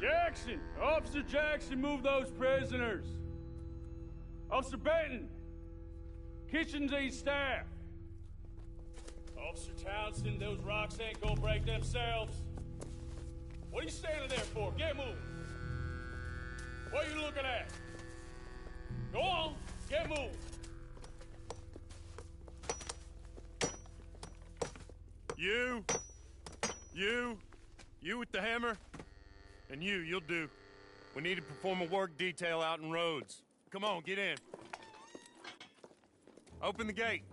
Jackson! Officer Jackson, move those prisoners! Officer Benton! Kitchens and staff! Officer Townsend, those rocks ain't gonna break themselves. What are you standing there for? Get moving! What are you looking at? Go on, get moving! You with the hammer? And you'll do. We need to perform a work detail out in Rhodes. Come on, get in. Open the gate.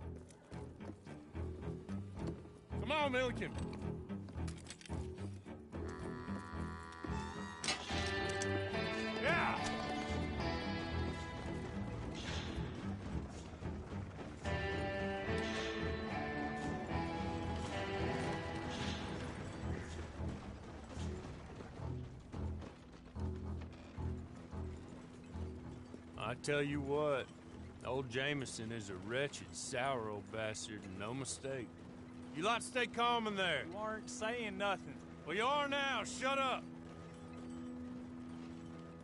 Come on, Milliken. Yeah! I tell you what, old Jameson is a wretched, sour old bastard, and no mistake. You lot stay calm in there. You aren't saying nothing. Well, you are now. Shut up.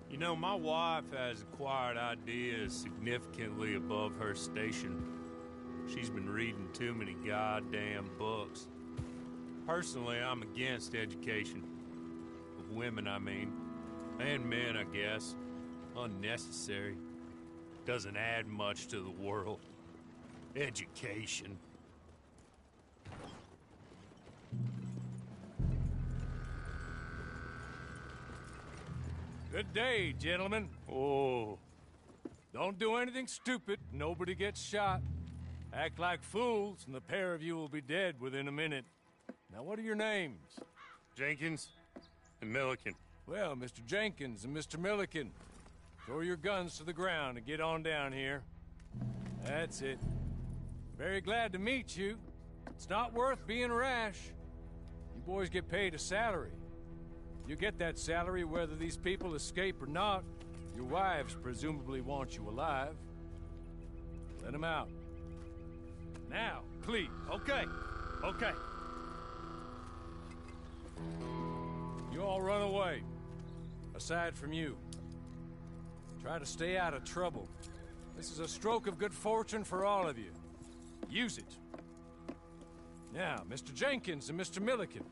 You know, my wife has acquired ideas significantly above her station. She's been reading too many goddamn books. Personally, I'm against education. Of women, I mean. And men, I guess. Unnecessary. Doesn't add much to the world. Education. Good day, gentlemen. Oh. Don't do anything stupid. Nobody gets shot. Act like fools, and the pair of you will be dead within a minute. Now, what are your names? Jenkins and Milliken. Well, Mr. Jenkins and Mr. Milliken, throw your guns to the ground and get on down here. That's it. Very glad to meet you. It's not worth being rash. You boys get paid a salary. You get that salary whether these people escape or not. Your wives presumably want you alive. Let them out. Now, please. Okay. You all run away. Aside from you. Try to stay out of trouble. This is a stroke of good fortune for all of you. Use it. Now, Mr. Jenkins and Mr. Milliken,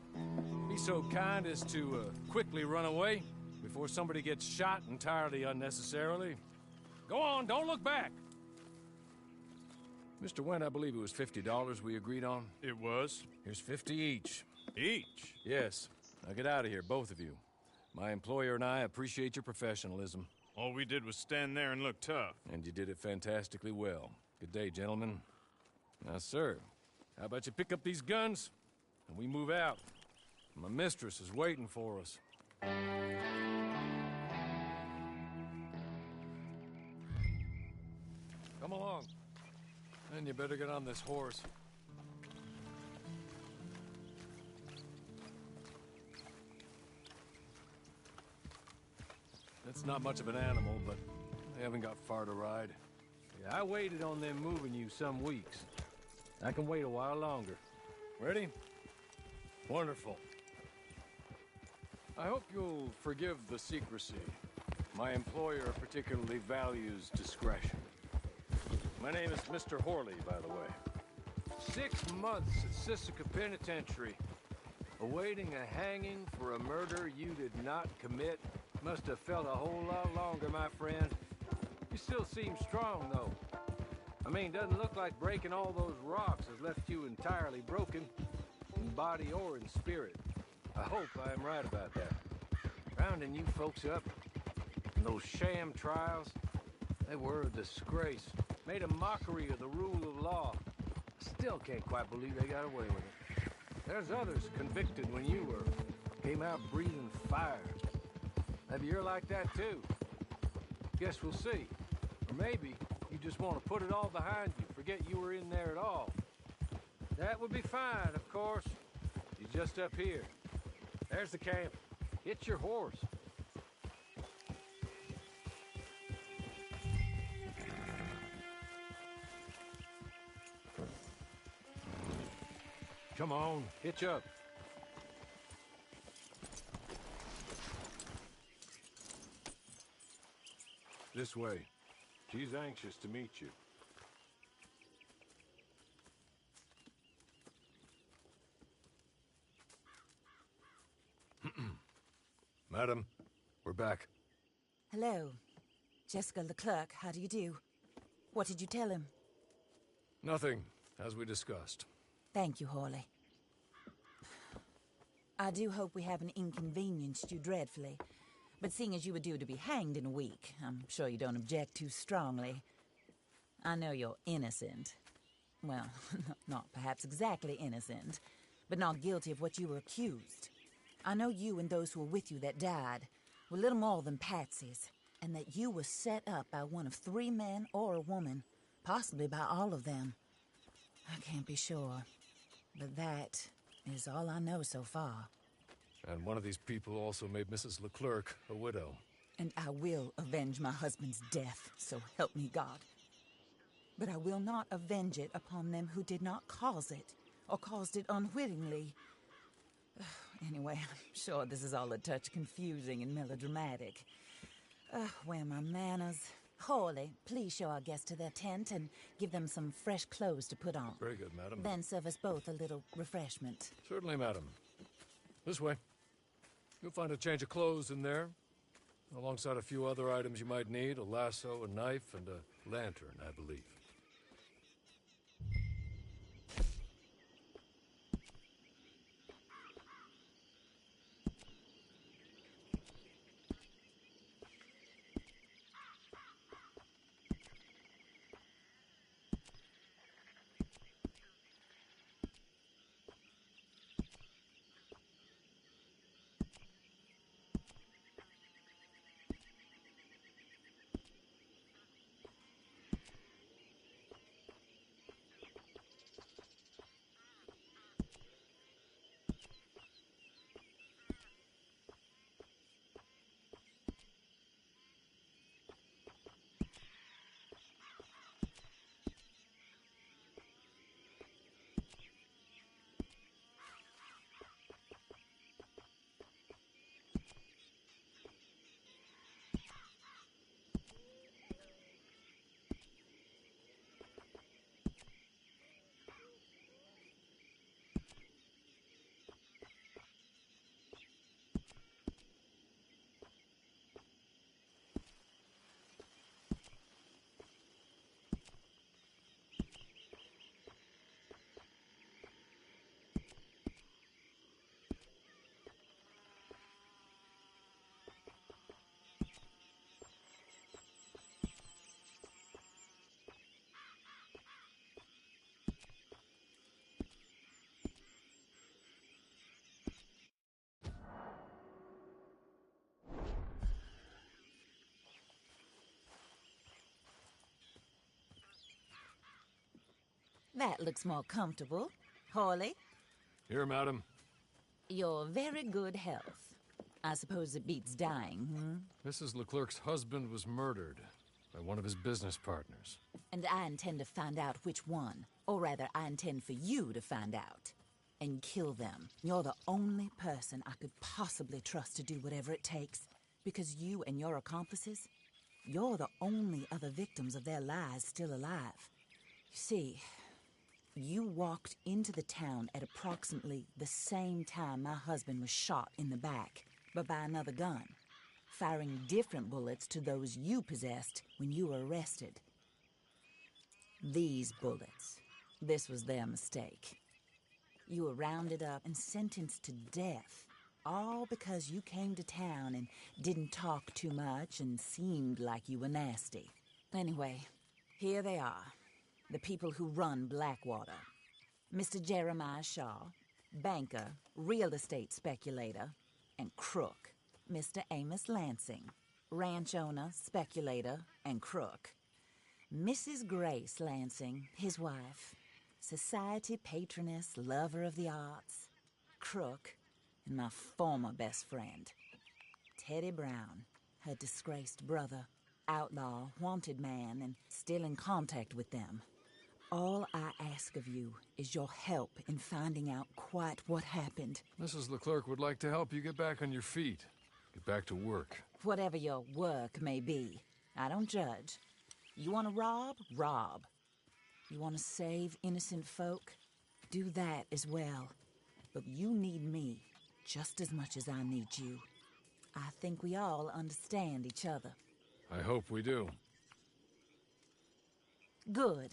be so kind as to quickly run away before somebody gets shot entirely unnecessarily. Go on, don't look back. Mr. Wendt, I believe it was $50 we agreed on. It was. Here's 50 each. Each? Yes. Now get out of here, both of you. My employer and I appreciate your professionalism. All we did was stand there and look tough. And you did it fantastically well. Good day, gentlemen. Now, sir, how about you pick up these guns, and we move out? My mistress is waiting for us. Come along. Then you better get on this horse. It's not much of an animal, but they haven't got far to ride. Yeah, I waited on them moving you some weeks. I can wait a while longer. Ready? Wonderful. I hope you'll forgive the secrecy. My employer particularly values discretion. My name is Mr. Horley, by the way. 6 months at Sisika Penitentiary, awaiting a hanging for a murder you did not commit. Must have felt a whole lot longer, my friend. You still seem strong, though. I mean, doesn't look like breaking all those rocks has left you entirely broken, in body or in spirit. I hope I am right about that. Rounding you folks up, and those sham trials, they were a disgrace. Made a mockery of the rule of law. Still can't quite believe they got away with it. There's others convicted when you were. Came out breathing fire. Maybe you're like that too. Guess we'll see. Or maybe you just want to put it all behind you, forget you were in there at all. That would be fine, of course. You're just up here. There's the camp. Hit your horse. Come on, hitch up. This way. She's anxious to meet you. Madam, we're back. Hello. Jessica Leclerc, how do you do? What did you tell him? Nothing, as we discussed. Thank you, Hawley. I do hope we haven't inconvenienced you dreadfully. But seeing as you were due to be hanged in a week, I'm sure you don't object too strongly. I know you're innocent. Well, not perhaps exactly innocent, but not guilty of what you were accused. I know you and those who were with you that died were little more than patsies, and that you were set up by one of 3 men or a woman, possibly by all of them. I can't be sure, but that is all I know so far. And one of these people also made Mrs. Leclerc a widow. And I will avenge my husband's death, so help me God. But I will not avenge it upon them who did not cause it, or caused it unwittingly. Anyway, I'm sure this is all a touch confusing and melodramatic. Where are my manners? Hawley, please show our guests to their tent and give them some fresh clothes to put on. Very good, madam. Then serve us both a little refreshment. Certainly, madam. This way. You'll find a change of clothes in there, alongside a few other items you might need, a lasso, a knife, and a lantern, I believe. That looks more comfortable. Hawley, Here, madam. your very good health. I suppose it beats dying, Mrs. Leclerc's husband was murdered by one of his business partners. And I intend to find out which one. Or rather, I intend for you to find out. And kill them. You're the only person I could possibly trust to do whatever it takes. Because you and your accomplices, you're the only other victims of their lies still alive. You see, you walked into the town at approximately the same time my husband was shot in the back, but by another gun, firing different bullets to those you possessed when you were arrested. These bullets, this was their mistake. You were rounded up and sentenced to death, all because you came to town and didn't talk too much and seemed like you were nasty. Anyway, here they are. The people who run Blackwater. Mr. Jeremiah Shaw, banker, real estate speculator, and crook. Mr. Amos Lansing, ranch owner, speculator, and crook. Mrs. Grace Lansing, his wife, society patroness, lover of the arts, crook, and my former best friend. Teddy Brown, her disgraced brother, outlaw, wanted man, and still in contact with them. All I ask of you is your help in finding out quite what happened. Mrs. Leclerc would like to help you get back on your feet. Get back to work. Whatever your work may be. I don't judge. You want to rob? Rob. You want to save innocent folk? Do that as well. But you need me just as much as I need you. I think we all understand each other. I hope we do. Good.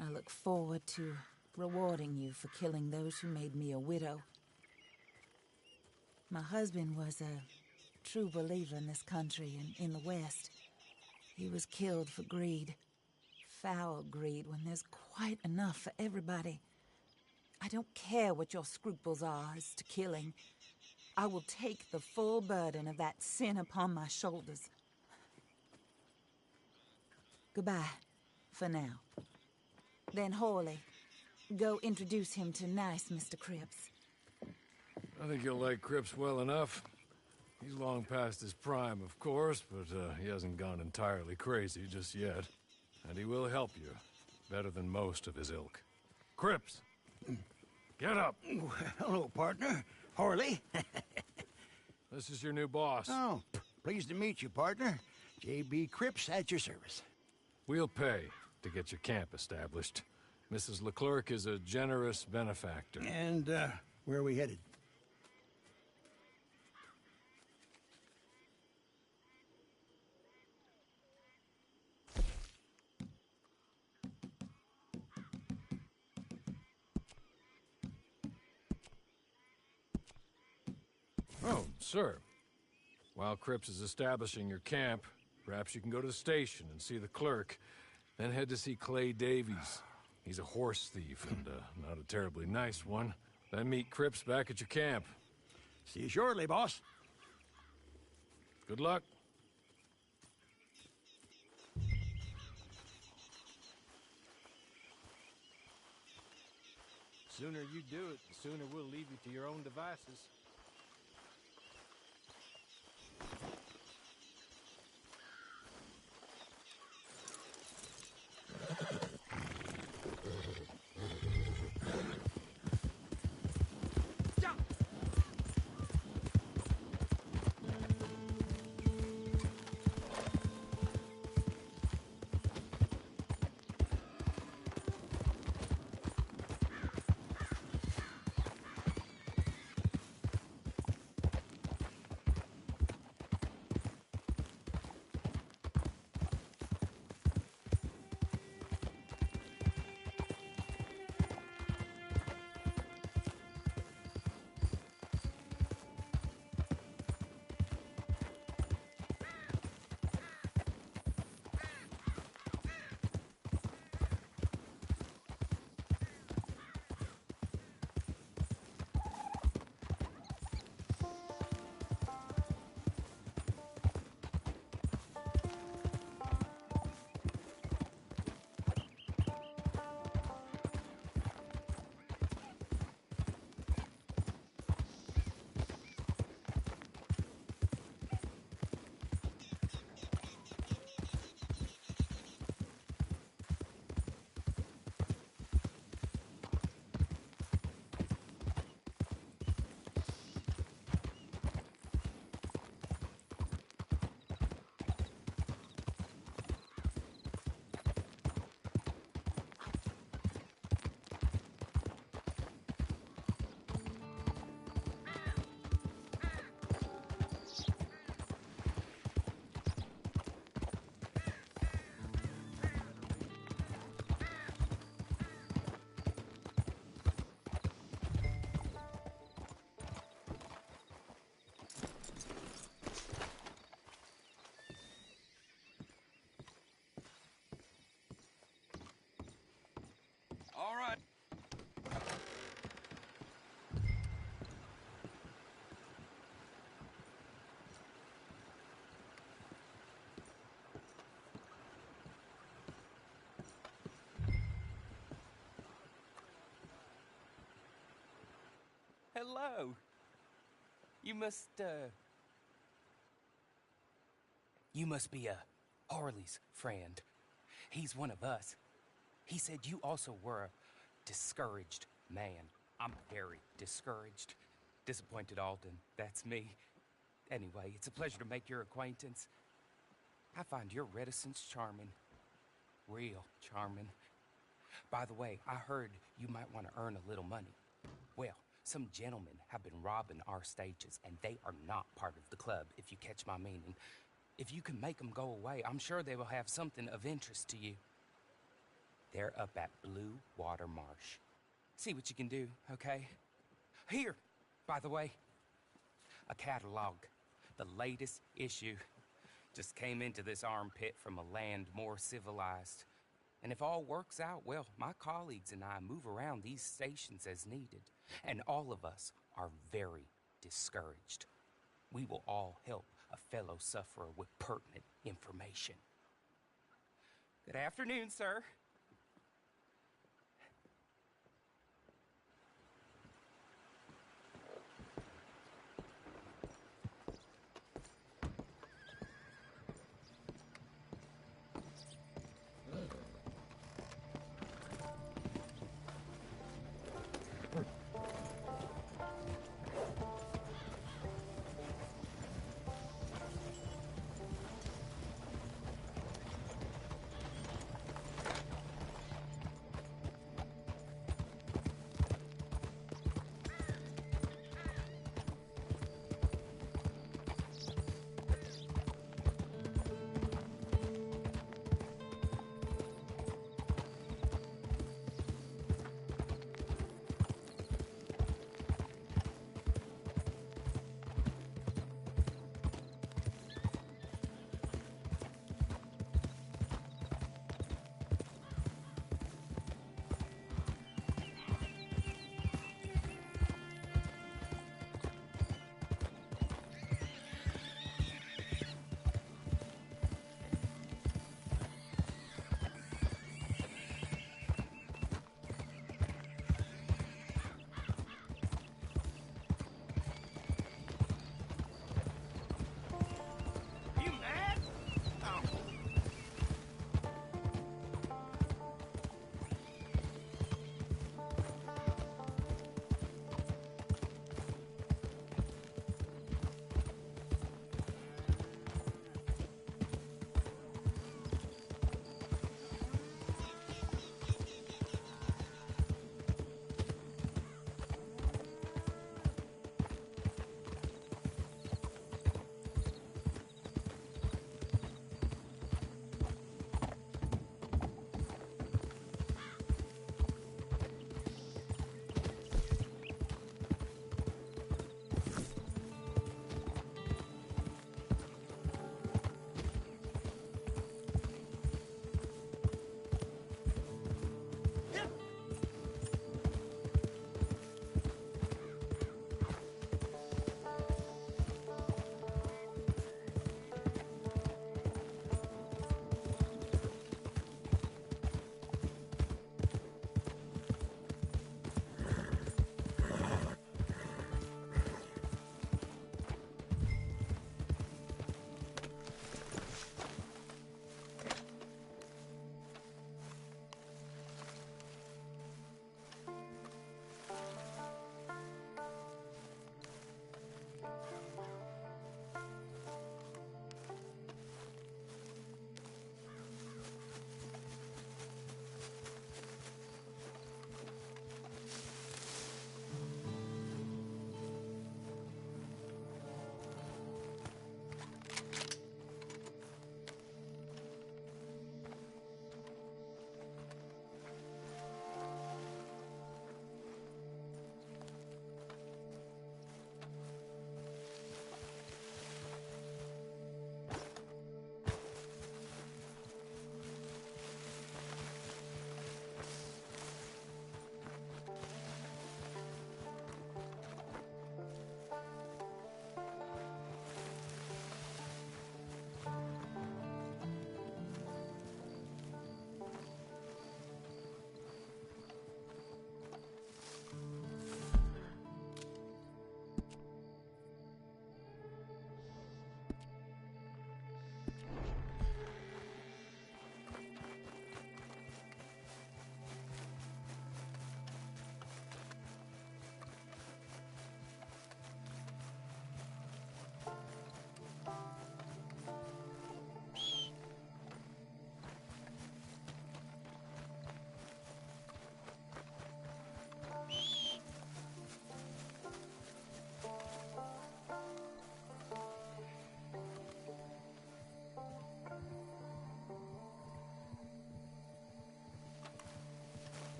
I look forward to rewarding you for killing those who made me a widow. My husband was a true believer in this country and in the West. He was killed for greed. Foul greed when there's quite enough for everybody. I don't care what your scruples are as to killing. I will take the full burden of that sin upon my shoulders. Goodbye, for now. Then Horley, go introduce him to nice Mr. Cripps. I think you'll like Cripps well enough. He's long past his prime, of course, but he hasn't gone entirely crazy just yet. And he will help you, better than most of his ilk. Cripps! Get up! Hello, partner. Horley. This is your new boss. Oh, pleased to meet you, partner. J.B. Cripps at your service. We'll pay to get your camp established. Mrs. Leclerc is a generous benefactor. And, where are we headed? Oh, sir. While Cripps is establishing your camp, perhaps you can go to the station and see the clerk, then head to see Clay Davies. He's a horse thief, and not a terribly nice one. Then meet Cripps back at your camp. See you shortly, boss. Good luck. Sooner you do it, the sooner we'll leave you to your own devices. All right. Hello. You must be Harley's friend. He's one of us. He said you also were a discouraged man. I'm very discouraged. Disappointed Alden, that's me. Anyway, it's a pleasure to make your acquaintance. I find your reticence charming. Real charming. By the way, I heard you might want to earn a little money. Well, some gentlemen have been robbing our stages, and they are not part of the club, if you catch my meaning. If you can make them go away, I'm sure they will have something of interest to you. They're up at Blue Water Marsh. See what you can do, okay? Here, by the way, a catalog. The latest issue. Just came into this armpit from a land more civilized. And if all works out, well, my colleagues and I move around these stations as needed. And all of us are very discouraged. We will all help a fellow sufferer with pertinent information. Good afternoon, sir.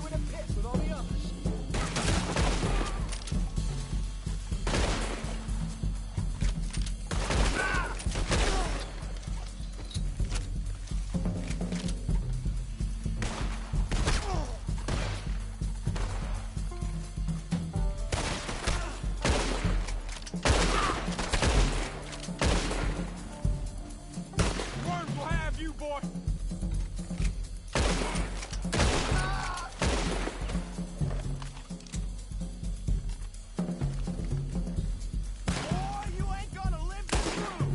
you in a pit with all the others. Worms will have you, boy! Boy, you ain't gonna live this through!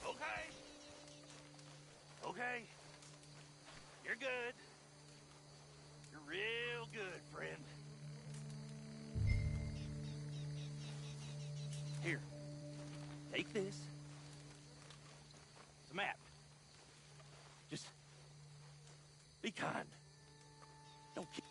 Okay. Okay. You're good. You're real good, friend. Here. Take this. It's a map. Just be kind. Don't keep